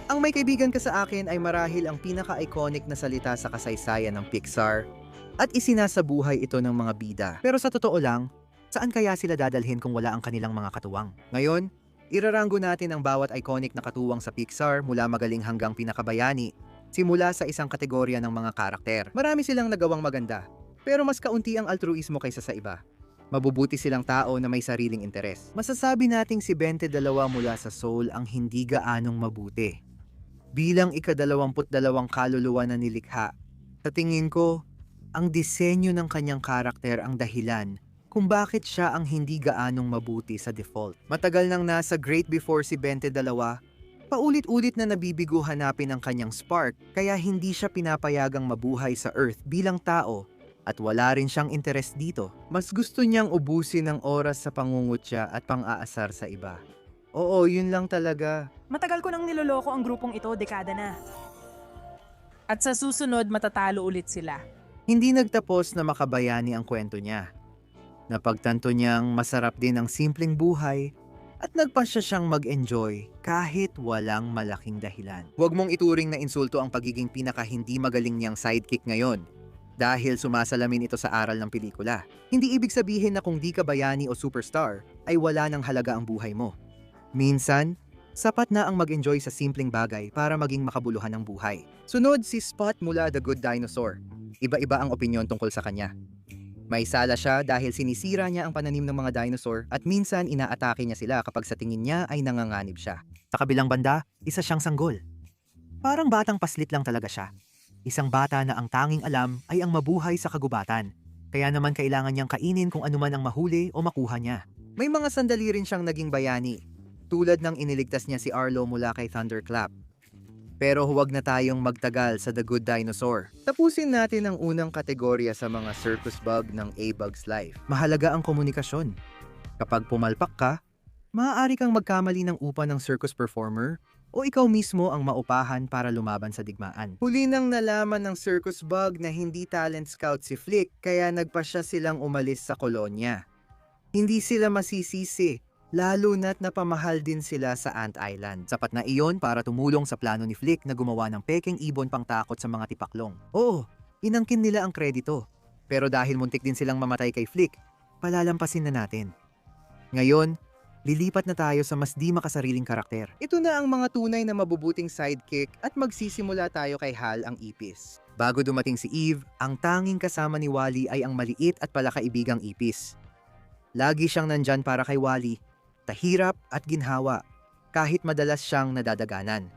Ang May Kaibigan Ka sa Akin ay marahil ang pinaka-iconic na salita sa kasaysayan ng Pixar at isinasabuhay ito ng mga bida. Pero sa totoo lang, saan kaya sila dadalhin kung wala ang kanilang mga katuwang? Ngayon, iraranggo natin ang bawat iconic na katuwang sa Pixar mula magaling hanggang pinakabayani, simula sa isang kategorya ng mga karakter. Marami silang nagawang maganda, pero mas kaunti ang altruismo kaysa sa iba. Mabubuti silang tao na may sariling interes. Masasabi nating si 22 mula sa Soul ang hindi gaanong mabuti. Bilang ika-22 kaluluwa na nilikha, sa tingin ko, ang disenyo ng kanyang karakter ang dahilan kung bakit siya ang hindi gaanong mabuti sa default. Matagal nang nasa Great Before si 22, paulit-ulit na nabibigo hanapin ang kanyang spark kaya hindi siya pinapayagang mabuhay sa Earth bilang tao at wala rin siyang interes dito. Mas gusto niyang ubusin ang oras sa pangungutya at pang-aasar sa iba. Oo, yun lang talaga. Matagal ko nang niloloko ang grupong ito, dekada na. At sa susunod, matatalo ulit sila. Hindi nagtapos na makabayani ang kwento niya. Napagtanto niyang masarap din ang simpleng buhay at nagpasya siyang mag-enjoy kahit walang malaking dahilan. Huwag mong ituring na insulto ang pagiging pinaka-hindi magaling niyang sidekick ngayon dahil sumasalamin ito sa aral ng pelikula. Hindi ibig sabihin na kung di ka bayani o superstar ay wala ng halaga ang buhay mo. Minsan, sapat na ang mag-enjoy sa simpleng bagay para maging makabuluhan ng buhay. Sunod si Spot mula The Good Dinosaur. Iba-iba ang opinyon tungkol sa kanya. May sala siya dahil sinisira niya ang pananim ng mga dinosaur at minsan inaatake niya sila kapag sa tingin niya ay nanganganib siya. Sa kabilang banda, isa siyang sanggol. Parang batang paslit lang talaga siya. Isang bata na ang tanging alam ay ang mabuhay sa kagubatan. Kaya naman kailangan niyang kainin kung anuman ang mahuli o makuha niya. May mga sandali rin siyang naging bayani, tulad ng iniligtas niya si Arlo mula kay Thunderclap. Pero huwag na tayong magtagal sa The Good Dinosaur. Tapusin natin ang unang kategorya sa mga circus bug ng A Bug's Life. Mahalaga ang komunikasyon. Kapag pumalpak ka, maaari kang magkamali ng upa ng circus performer o ikaw mismo ang maupahan para lumaban sa digmaan. Huli nang nalaman ng circus bug na hindi talent scout si Flick kaya nagpasya silang umalis sa kolonya. Hindi sila masisisi, lalo na't napamahal din sila sa Ant Island. Sapat na iyon para tumulong sa plano ni Flick na gumawa ng pekeng ibon pang takot sa mga tipaklong. Oo, inangkin nila ang kredito. Pero dahil muntik din silang mamatay kay Flick, palalampasin na natin. Ngayon, lilipat na tayo sa mas di makasariling karakter. Ito na ang mga tunay na mabubuting sidekick at magsisimula tayo kay Hal ang ipis. Bago dumating si Eve, ang tanging kasama ni Wally ay ang maliit at palakaibigang ipis. Lagi siyang nandyan para kay Wally, tahirap at ginhawa, kahit madalas siyang nadadaganan.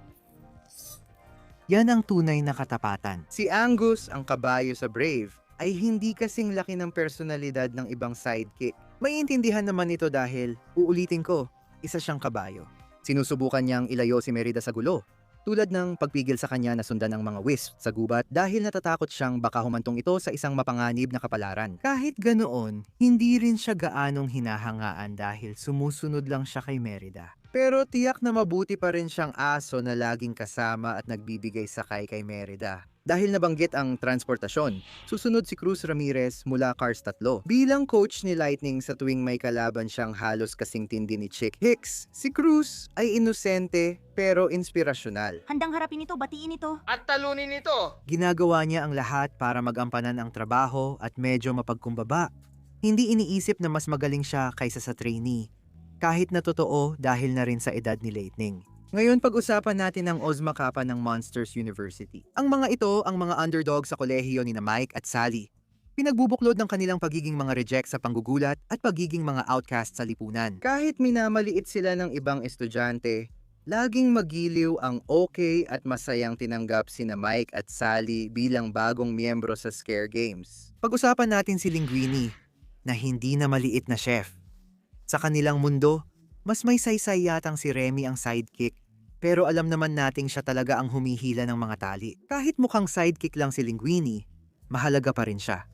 Yan ang tunay na katapatan. Si Angus, ang kabayo sa Brave, ay hindi kasing laki ng personalidad ng ibang sidekick. Maiintindihan naman ito dahil, uulitin ko, isa siyang kabayo. Sinusubukan niyang ilayo si Merida sa gulo, tulad ng pagpigil sa kanya na sundan ng mga wisp sa gubat dahil natatakot siyang baka humantong ito sa isang mapanganib na kapalaran. Kahit ganoon, hindi rin siya gaanong hinahangaan dahil sumusunod lang siya kay Merida. Pero tiyak na mabuti pa rin siyang aso na laging kasama at nagbibigay sakay kay Merida. Dahil nabanggit ang transportasyon, susunod si Cruz Ramirez mula Cars 3. Bilang coach ni Lightning sa tuwing may kalaban siyang halos kasing tindi ni Chick Hicks, si Cruz ay inosente pero inspirasyonal. Handang harapin ito, batiin ito. At talunin ito. Ginagawa niya ang lahat para magampanan ang trabaho at medyo mapagkumbaba. Hindi iniisip na mas magaling siya kaysa sa trainee, kahit na totoo dahil na rin sa edad ni Lightning. Ngayon pag-usapan natin ang Ozma Kappa ng Monsters University. Ang mga ito ang mga underdog sa kolehiyo ni na Mike at Sally. Pinagbubuklod ng kanilang pagiging mga reject sa panggugulat at pagiging mga outcast sa lipunan. Kahit minamaliit sila ng ibang estudyante, laging magiliw ang okay at masayang tinanggap sina Mike at Sally bilang bagong miyembro sa Scare Games. Pag-usapan natin si Linguini, na hindi na maliit na chef. Sa kanilang mundo, mas may saysay yatang si Remy ang sidekick, pero alam naman nating siya talaga ang humihila ng mga tali. Kahit mukhang sidekick lang si Linguini, mahalaga pa rin siya.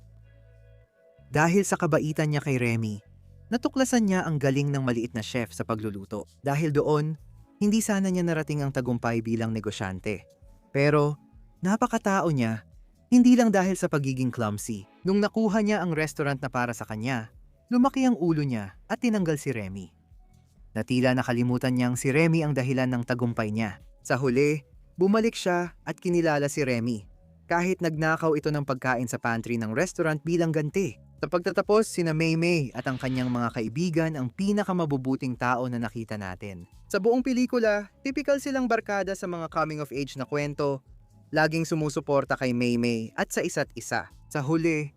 Dahil sa kabaitan niya kay Remy, natuklasan niya ang galing ng maliit na chef sa pagluluto. Dahil doon, hindi sana niya narating ang tagumpay bilang negosyante. Pero, napakatao niya, hindi lang dahil sa pagiging clumsy. Nung nakuha niya ang restaurant na para sa kanya, lumaki ang ulo niya at tinanggal si Remy. Na tila nakalimutan niyang si Remy ang dahilan ng tagumpay niya. Sa huli, bumalik siya at kinilala si Remy. Kahit nagnakaw ito ng pagkain sa pantry ng restaurant bilang ganti. Sa pagtatapos, sina Maymay at ang kanyang mga kaibigan ang pinakamabubuting tao na nakita natin. Sa buong pelikula, typical silang barkada sa mga coming-of-age na kwento, laging sumusuporta kay Maymay at sa isa't isa. Sa huli,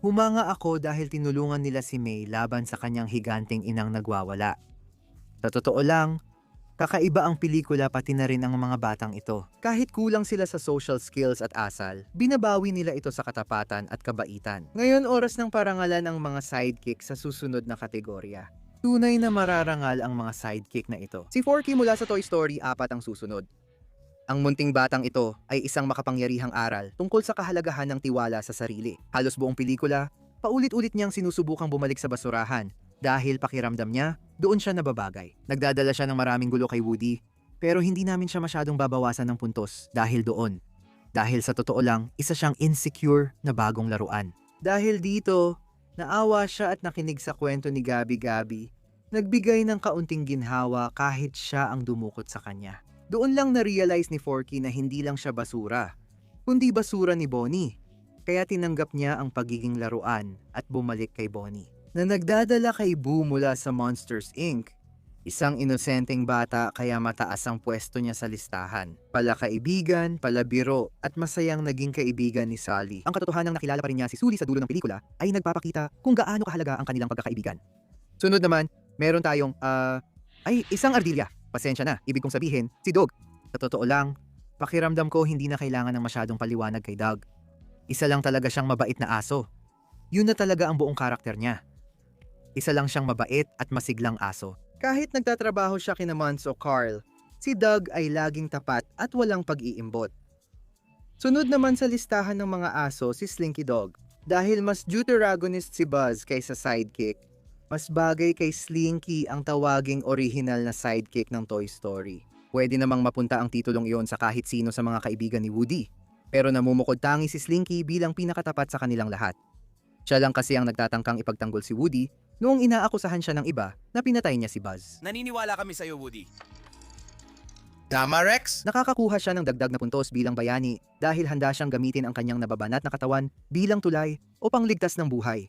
humanga ako dahil tinulungan nila si May laban sa kanyang higanting inang nagwawala. Sa totoo lang, kakaiba ang pelikula pati na rin ang mga batang ito. Kahit kulang sila sa social skills at asal, binabawi nila ito sa katapatan at kabaitan. Ngayon oras ng parangalan ang mga sidekick sa susunod na kategorya. Tunay na mararangal ang mga sidekick na ito. Si Forky mula sa Toy Story 4 ang susunod. Ang munting batang ito ay isang makapangyarihang aral tungkol sa kahalagahan ng tiwala sa sarili. Halos buong pelikula, paulit-ulit niyang sinusubukang bumalik sa basurahan dahil pakiramdam niya, doon siya nababagay. Nagdadala siya ng maraming gulo kay Woody, pero hindi namin siya masyadong babawasan ng puntos dahil doon. Dahil sa totoo lang, isa siyang insecure na bagong laruan. Dahil dito, naawa siya at nakinig sa kwento ni Gabi-Gabi. Nagbigay ng kaunting ginhawa kahit siya ang dumukot sa kanya. Doon lang na-realize ni Forky na hindi lang siya basura, kundi basura ni Bonnie. Kaya tinanggap niya ang pagiging laruan at bumalik kay Bonnie. Na nagdadala kay Boo mula sa Monsters Inc. Isang inosenteng bata kaya mataas ang pwesto niya sa listahan. Pala kaibigan, pala biro, at masayang naging kaibigan ni Sally. Ang katotohanang nakilala pa rin niya si Sully sa dulo ng pelikula ay nagpapakita kung gaano kahalaga ang kanilang pagkakaibigan. Sunod naman, meron tayong, isang ardilya. Pasensya na, ibig kong sabihin, si Dog. Sa totoo lang, pakiramdam ko hindi na kailangan ng masyadong paliwanag kay Dog. Isa lang talaga siyang mabait na aso. Yun na talaga ang buong karakter niya. Isa lang siyang mabait at masiglang aso. Kahit nagtatrabaho siya kina Mons o Carl, si Doug ay laging tapat at walang pag-iimbot. Sunod naman sa listahan ng mga aso si Slinky Dog. Dahil mas deuteragonist si Buzz kaysa sidekick, mas bagay kay Slinky ang tawaging original na sidekick ng Toy Story. Pwede namang mapunta ang titulong iyon sa kahit sino sa mga kaibigan ni Woody. Pero namumukod tangi si Slinky bilang pinakatapat sa kanilang lahat. Siya lang kasi ang nagtatangkang ipagtanggol si Woody noong inaakusahan siya ng iba na pinatay niya si Buzz. Naniniwala kami sa'yo, Woody. Tama, Rex? Nakakakuha siya ng dagdag na puntos bilang bayani dahil handa siyang gamitin ang kanyang nababanat na katawan bilang tulay o pangligtas ng buhay.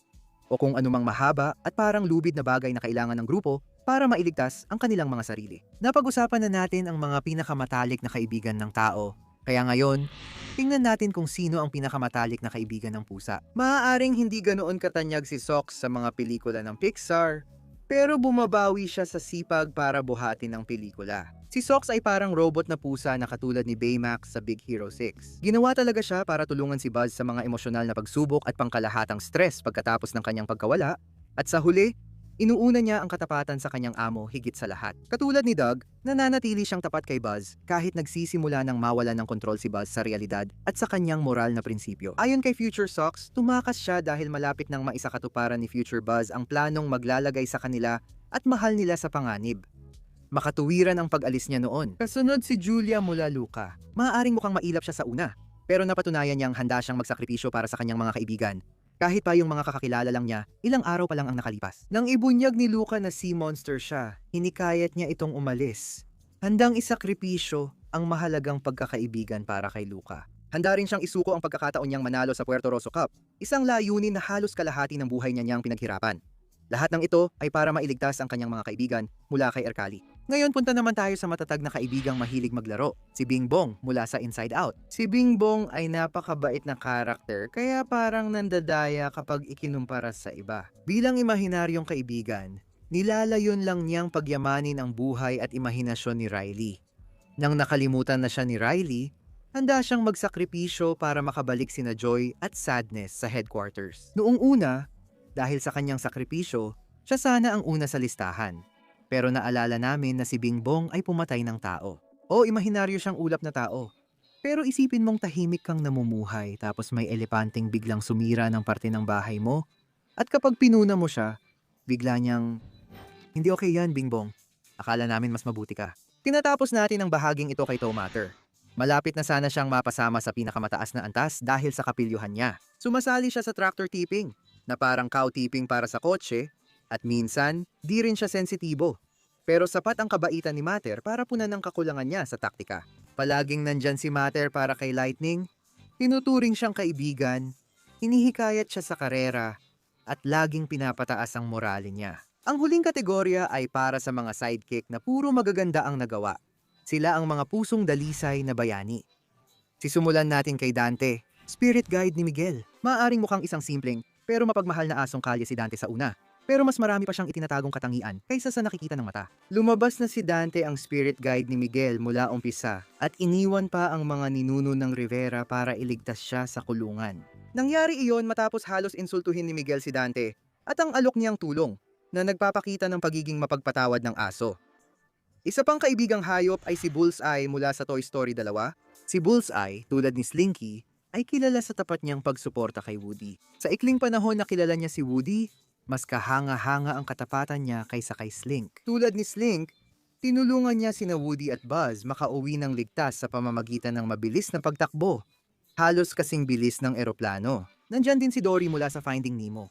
O kung anumang mahaba at parang lubid na bagay na kailangan ng grupo para mailigtas ang kanilang mga sarili. Napag-usapan na natin ang mga pinakamatalik na kaibigan ng tao. Kaya ngayon, tingnan natin kung sino ang pinakamatalik na kaibigan ng pusa. Maaaring hindi ganoon katanyag si Sox sa mga pelikula ng Pixar, pero bumabawi siya sa sipag para buhatin ang pelikula. Si Sox ay parang robot na pusa na katulad ni Baymax sa Big Hero 6. Ginawa talaga siya para tulungan si Buzz sa mga emosyonal na pagsubok at pangkalahatang stress pagkatapos ng kanyang pagkawala, at sa huli, inuuna niya ang katapatan sa kanyang amo higit sa lahat. Katulad ni Doug, nananatili siyang tapat kay Buzz kahit nagsisimula ng mawala ng kontrol si Buzz sa realidad at sa kanyang moral na prinsipyo. Ayon kay Future Sox, tumakas siya dahil malapit nang maisakatuparan ni Future Buzz ang planong maglalagay sa kanila at mahal nila sa panganib. Makatuwiran ang pag-alis niya noon. Kasunod si Julia mula Luca. Maaaring mukhang mailap siya sa una, pero napatunayan niyang handa siyang magsakripisyo para sa kanyang mga kaibigan. Kahit pa yung mga kakakilala lang niya, ilang araw pa lang ang nakalipas. Nang ibunyag ni Luca na sea monster siya, hinikayat niya itong umalis. Handang isakripisyo ang mahalagang pagkakaibigan para kay Luca. Handa rin siyang isuko ang pagkakataon niyang manalo sa Puerto Rosso Cup, isang layunin na halos kalahati ng buhay niya niyang pinaghirapan. Lahat ng ito ay para mailigtas ang kanyang mga kaibigan mula kay Ercali. Ngayon punta naman tayo sa matatag na kaibigang mahilig maglaro, si Bing Bong mula sa Inside Out. Si Bing Bong ay napakabait na karakter kaya parang nandadaya kapag ikinumpara sa iba. Bilang imahinaryong kaibigan, nilalayon lang niyang pagyamanin ang buhay at imahinasyon ni Riley. Nang nakalimutan na siya ni Riley, handa siyang magsakripisyo para makabalik sina Joy at Sadness sa headquarters. Noong una, dahil sa kanyang sakripisyo, siya sana ang una sa listahan. Pero naalala namin na si Bing Bong ay pumatay ng tao. O imahinaryo siyang ulap na tao. Pero isipin mong tahimik kang namumuhay tapos may elepanteng biglang sumira ng parte ng bahay mo. At kapag pinuna mo siya, bigla niyang, "Hindi okay yan, Bing Bong. Akala namin mas mabuti ka." Tinatapos natin ang bahaging ito kay Tomater. Malapit na sana siyang mapasama sa pinakamataas na antas dahil sa kapilyuhan niya. Sumasali siya sa tractor tipping, na parang cow tipping para sa kotse, at minsan, di rin siya sensitibo. Pero sapat ang kabaitan ni Mater para punan ng kakulangan niya sa taktika. Palaging nandyan si Mater para kay Lightning, tinuturing siyang kaibigan, hinihikayat siya sa karera, at laging pinapataas ang morale niya. Ang huling kategorya ay para sa mga sidekick na puro magaganda ang nagawa. Sila ang mga pusong dalisay na bayani. Sisumulan natin kay Dante, spirit guide ni Miguel. Maaaring mukhang isang simpleng pero mapagmahal na asong kalye si Dante sa una. Pero mas marami pa siyang itinatagong katangian kaysa sa nakikita ng mata. Lumabas na si Dante ang spirit guide ni Miguel mula umpisa at iniwan pa ang mga ninuno ng Rivera para iligtas siya sa kulungan. Nangyari iyon matapos halos insultuhin ni Miguel si Dante at ang alok niyang tulong na nagpapakita ng pagiging mapagpatawad ng aso. Isa pang kaibigang hayop ay si Bullseye mula sa Toy Story 2. Si Bullseye, tulad ni Slinky, ay kilala sa tapat niyang pagsuporta kay Woody. Sa ikling panahon na kilala niya si Woody, mas kahanga-hanga ang katapatan niya kaysa kay Slink. Tulad ni Slink, tinulungan niya sina Woody at Buzz makauwi ng ligtas sa pamamagitan ng mabilis na pagtakbo. Halos kasing bilis ng eroplano. Nandyan din si Dory mula sa Finding Nemo.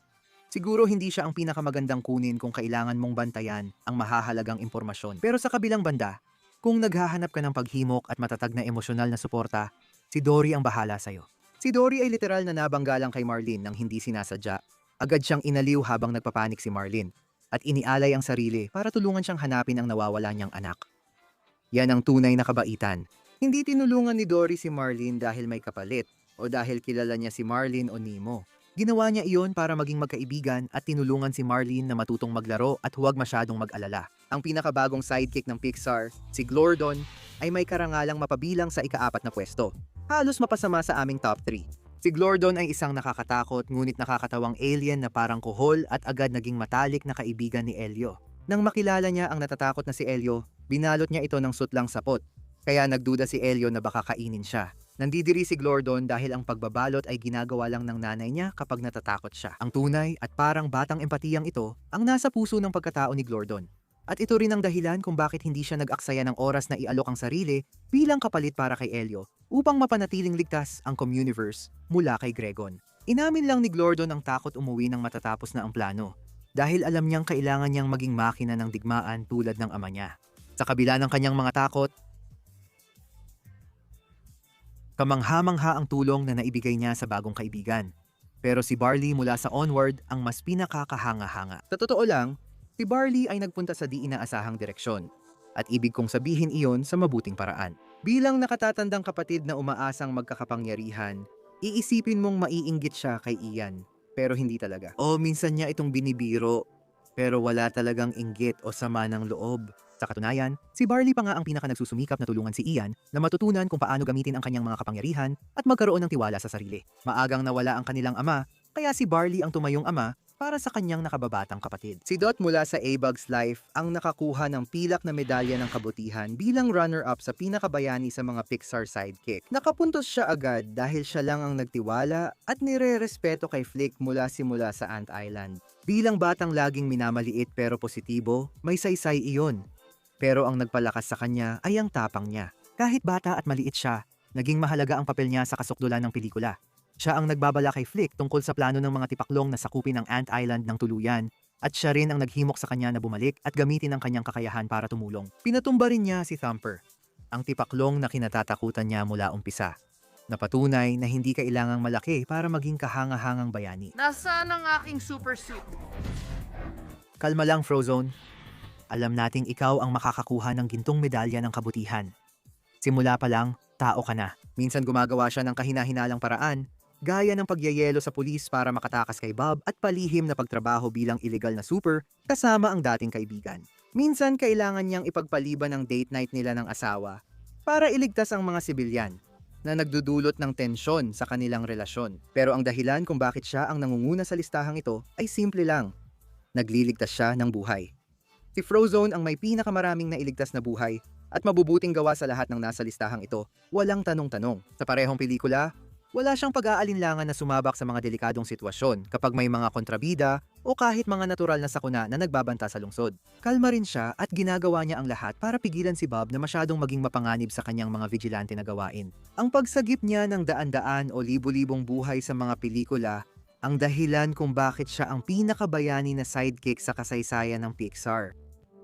Siguro hindi siya ang pinakamagandang kunin kung kailangan mong bantayan ang mahahalagang impormasyon. Pero sa kabilang banda, kung naghahanap ka ng paghimok at matatag na emosyonal na suporta, si Dory ang bahala sa'yo. Si Dory ay literal na nabanggalang kay Marlene nang hindi sinasadya. Agad siyang inaliw habang nagpapanik si Marlene at inialay ang sarili para tulungan siyang hanapin ang nawawala niyang anak. Yan ang tunay na kabaitan. Hindi tinulungan ni Dory si Marlene dahil may kapalit o dahil kilala niya si Marlene o Nemo. Ginawa niya iyon para maging magkaibigan at tinulungan si Marlene na matutong maglaro at huwag masyadong mag-alala. Ang pinakabagong sidekick ng Pixar, si Glordon, ay may karangalang mapabilang sa ika-4 na pwesto. Halos mapasama sa aming top 3. Si Glordon ay isang nakakatakot ngunit nakakatawang alien na parang kuhol at agad naging matalik na kaibigan ni Elio. Nang makilala niya ang natatakot na si Elio, binalot niya ito ng sutlang sapot. Kaya nagduda si Elio na baka kainin siya. Nandidiri si Glordon dahil ang pagbabalot ay ginagawa lang ng nanay niya kapag natatakot siya. Ang tunay at parang batang empatiyang ito ang nasa puso ng pagkatao ni Glordon. At ito rin ang dahilan kung bakit hindi siya nag-aksaya ng oras na ialok ang sarili bilang kapalit para kay Elio upang mapanatiling ligtas ang Communiverse mula kay Gregon. Inamin lang ni Glordon ang takot umuwi nang matatapos na ang plano dahil alam niyang kailangan niyang maging makina ng digmaan tulad ng ama niya. Sa kabila ng kanyang mga takot, kamangha-mangha ang tulong na naibigay niya sa bagong kaibigan. Pero si Barley mula sa Onward ang mas pinakakahanga-hanga. Sa totoo lang, si Barley ay nagpunta sa di inaasahang direksyon at ibig kong sabihin iyon sa mabuting paraan. Bilang nakatatandang kapatid na umaasang magkakapangyarihan, iisipin mong maiinggit siya kay Ian, pero hindi talaga. O minsan niya itong binibiro, pero wala talagang inggit o sama ng loob. Sa katunayan, si Barley pa nga ang pinaka-nagsusumikap na tulungan si Ian na matutunan kung paano gamitin ang kanyang mga kapangyarihan at magkaroon ng tiwala sa sarili. Maagang nawala ang kanilang ama, kaya si Barley ang tumayong ama para sa kanyang nakababatang kapatid. Si Dot mula sa A-Bug's Life ang nakakuha ng pilak na medalya ng kabutihan bilang runner-up sa pinakabayani sa mga Pixar sidekick. Nakapuntos siya agad dahil siya lang ang nagtiwala at nire-respeto kay Flick mula simula sa Ant Island. Bilang batang laging minamaliit pero positibo, may saysay iyon. Pero ang nagpalakas sa kanya ay ang tapang niya. Kahit bata at maliit siya, naging mahalaga ang papel niya sa kasukdulan ng pelikula. Siya ang nagbabala kay Flick tungkol sa plano ng mga tipaklong na sakupin ang Ant Island ng tuluyan at siya rin ang naghimok sa kanya na bumalik at gamitin ang kanyang kakayahan para tumulong. Pinatumba rin niya si Thumper, ang tipaklong na kinatatakutan niya mula umpisa. Napatunay na hindi kailangang malaki para maging kahanga-hangang bayani. Nasaan ang aking super suit? Kalma lang, Frozone. Alam nating ikaw ang makakakuha ng gintong medalya ng kabutihan. Simula pa lang, tao ka na. Minsan gumagawa siya ng kahina-hinalang paraan, gaya ng pagyayelo sa pulis para makatakas kay Bob at palihim na pagtrabaho bilang illegal na super kasama ang dating kaibigan. Minsan kailangan niyang ipagpaliban ang date night nila ng asawa para iligtas ang mga sibilyan na nagdudulot ng tensyon sa kanilang relasyon. Pero ang dahilan kung bakit siya ang nangunguna sa listahang ito ay simple lang. Nagliligtas siya ng buhay. Si Frozone ang may pinakamaraming nailigtas na buhay at mabubuting gawa sa lahat ng nasa listahang ito, walang tanong-tanong. Sa parehong pelikula, wala siyang pag-aalinlangan na sumabak sa mga delikadong sitwasyon kapag may mga kontrabida o kahit mga natural na sakuna na nagbabanta sa lungsod. Kalma rin siya at ginagawa niya ang lahat para pigilan si Bob na masyadong maging mapanganib sa kanyang mga vigilante na gawain. Ang pagsagip niya ng daan-daan o libu-libong buhay sa mga pelikula ang dahilan kung bakit siya ang pinakabayani na sidekick sa kasaysayan ng Pixar.